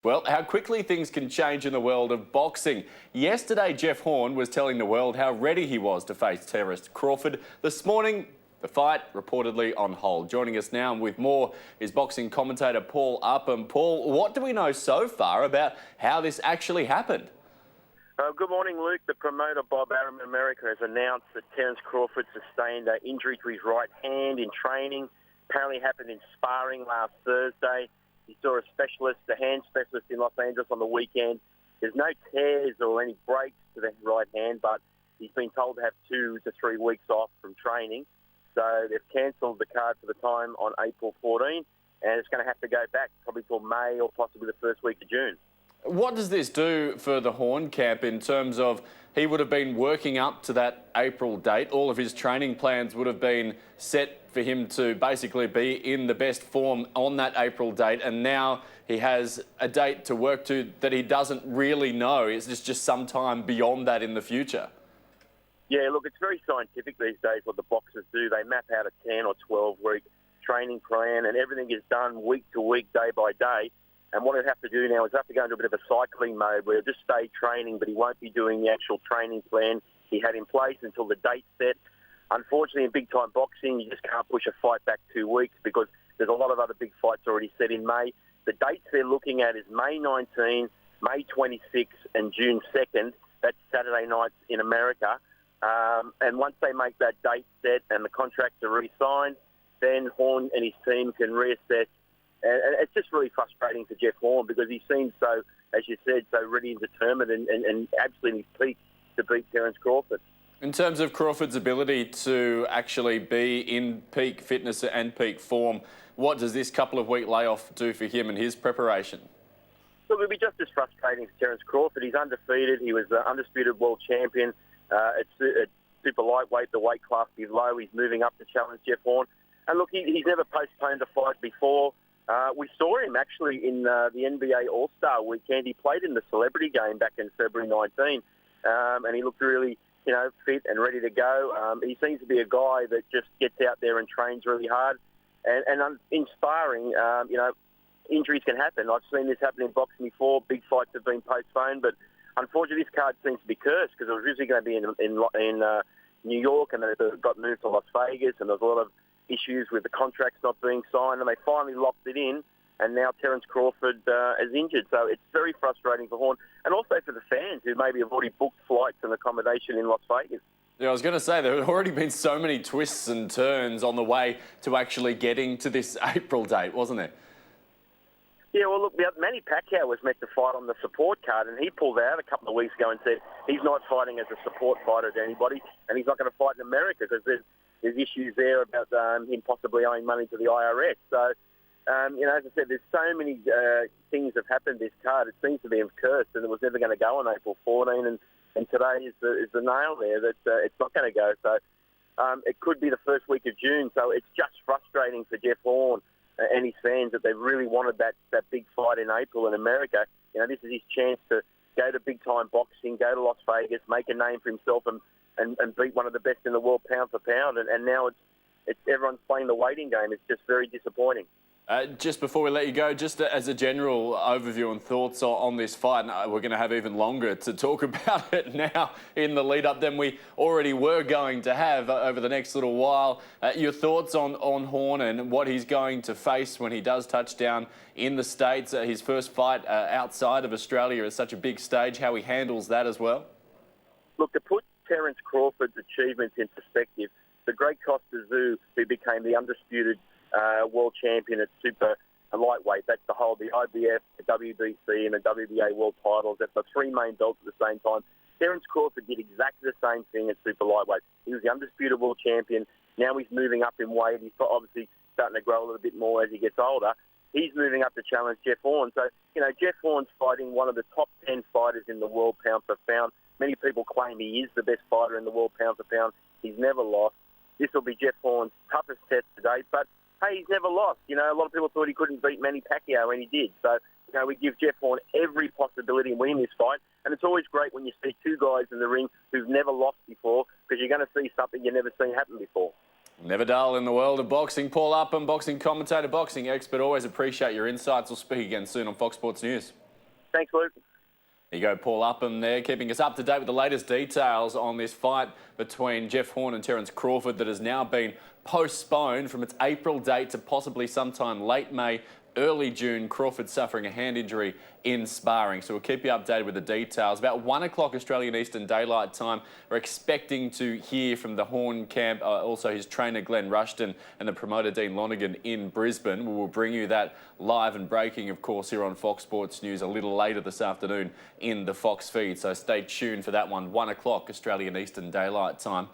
Well, how quickly things can change in the world of boxing. Yesterday, Jeff Horn was telling the world how ready he was to face Terence Crawford. This morning, the fight reportedly on hold. Joining us now with more is boxing commentator Paul Upham. Paul, what do we know so far about how this actually happened? Good morning, Luke. The promoter, Bob Upham in America, has announced that Terence Crawford sustained an injury to his right hand in training. Apparently happened in sparring last Thursday. He saw a specialist, a hand specialist in Los Angeles on the weekend. There's no tears or any breaks to the right hand, but he's been told to have 2 to 3 weeks off from training. So they've cancelled the card for the time on April 14, and it's going to have to go back probably till May or possibly the first week of June. What does this do for the Horn camp in terms of he would have been working up to that April date? All of his training plans would have been set for him to basically be in the best form on that April date, and now he has a date to work to that he doesn't really know. Is this just some time beyond that in the future? Yeah, look, it's very scientific these days what the boxers do. They map out a 10 or 12-week training plan, and everything is done week to week, day by day. And what he'll have to do now is have to go into a bit of a cycling mode where he'll just stay training, but he won't be doing the actual training plan he had in place until the date's set. Unfortunately, in big-time boxing, you just can't push a fight back 2 weeks because there's a lot of other big fights already set in May. The dates they're looking at is May 19, May 26, and June 2nd. That's Saturday nights in America. And once they make that date set and the contracts are re-signed, then Horn and his team can reassess. And it's just really frustrating for Jeff Horn because he seems so, as you said, so ready and determined and absolutely in his peak to beat Terence Crawford. In terms of Crawford's ability to actually be in peak fitness and peak form, what does this couple of week layoff do for him and his preparation? Look, it'll be just as frustrating for Terence Crawford. He's undefeated. He was the undisputed world champion. It's super lightweight, the weight class below. He's moving up to challenge Jeff Horn. And look, he's never postponed a fight before. We saw him actually in the NBA All-Star weekend. He played in the celebrity game back in February 19, and he looked really, fit and ready to go. He seems to be a guy that just gets out there and trains really hard. And inspiring, injuries can happen. I've seen this happen in boxing before. Big fights have been postponed, but unfortunately this card seems to be cursed because it was originally going to be in New York, and then it got moved to Las Vegas, and there was a lot of issues with the contracts not being signed, and they finally locked it in, and now Terence Crawford is injured. So it's very frustrating for Horn, and also for the fans who maybe have already booked flights and accommodation in Las Vegas. Yeah, I was going to say, there have already been so many twists and turns on the way to actually getting to this April date, wasn't there? Yeah, well, look, Manny Pacquiao was meant to fight on the support card, and he pulled out a couple of weeks ago and said he's not fighting as a support fighter to anybody, and he's not going to fight in America because there's issues there about him possibly owing money to the IRS. So, as I said, there's so many things have happened this card. It seems to be cursed, and it was never going to go on April 14, and today is the nail there that it's not going to go. So it could be the first week of June. So it's just frustrating for Jeff Horn and his fans that they really wanted that big fight in April in America. This is his chance to go to big-time boxing, go to Las Vegas, make a name for himself and beat one of the best in the world pound for pound. And now it's everyone's playing the waiting game. It's just very disappointing. Just before we let you go, just as a general overview and thoughts on this fight, and we're going to have even longer to talk about it now in the lead-up than we already were going to have over the next little while. Your thoughts on Horn and what he's going to face when he does touch down in the States, his first fight outside of Australia is such a big stage, how he handles that as well? Look, to put Terence Crawford's achievements in perspective, the great Costa Zoo, who became the undisputed world champion at super lightweight. That's the IBF, the WBC, and the WBA world titles. That's the 3 main belts at the same time. Terence Crawford did exactly the same thing at super lightweight. He was the undisputed world champion. Now he's moving up in weight. He's obviously starting to grow a little bit more as he gets older. He's moving up to challenge Jeff Horn. So, Jeff Horn's fighting one of the top 10 fighters in the world pound for pound. Many people claim he is the best fighter in the world pound for pound. He's never lost. This will be Jeff Horn's toughest test to date, but hey, he's never lost. A lot of people thought he couldn't beat Manny Pacquiao, and he did. So, we give Jeff Horn every possibility in winning this fight. And it's always great when you see 2 guys in the ring who've never lost before, because you're going to see something you've never seen happen before. Never dull in the world of boxing. Paul Upham, boxing commentator, boxing expert. Always appreciate your insights. We'll speak again soon on Fox Sports News. Thanks, Luke. There you go, Paul Upham there, keeping us up to date with the latest details on this fight between Jeff Horn and Terence Crawford that has now been postponed from its April date to possibly sometime late May, early June. Crawford suffering a hand injury in sparring. So we'll keep you updated with the details. About 1 o'clock Australian Eastern Daylight Time, we're expecting to hear from the Horn camp, also his trainer Glenn Rushton and the promoter Dean Lonergan in Brisbane. We will bring you that live and breaking, of course, here on Fox Sports News a little later this afternoon in the Fox feed. So stay tuned for that one, 1 o'clock Australian Eastern Daylight Time.